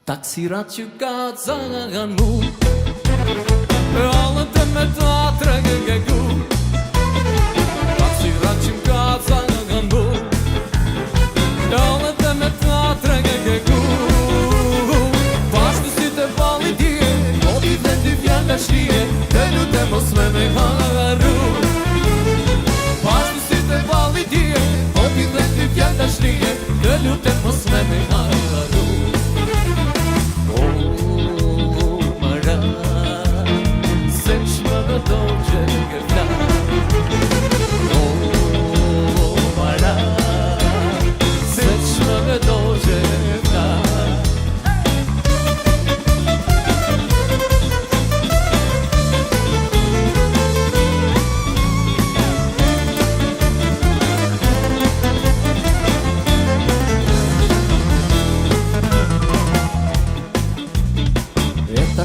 Taksirat që ka cagan mu Allët e me ta tregegu Taksirat që ka cagan mu Allët e me ta tregegu Pashtu si të bali dje O t'i dhe dy fjalla shrije Dhe lute mos me haru Pashtu si të bali dje O t'i dhe dy fjalla shrije Dhe lute mos me haru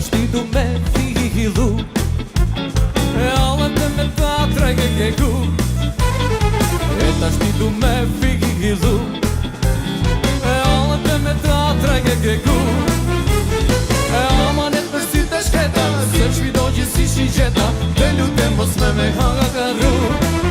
Shti du me fillu E allët e me ta tregegu E ta shti du me fillu E allët e me ta tregegu E amanet për si të shketa Se shvido gjithë si shi gjeta Dhe lutem mos me haru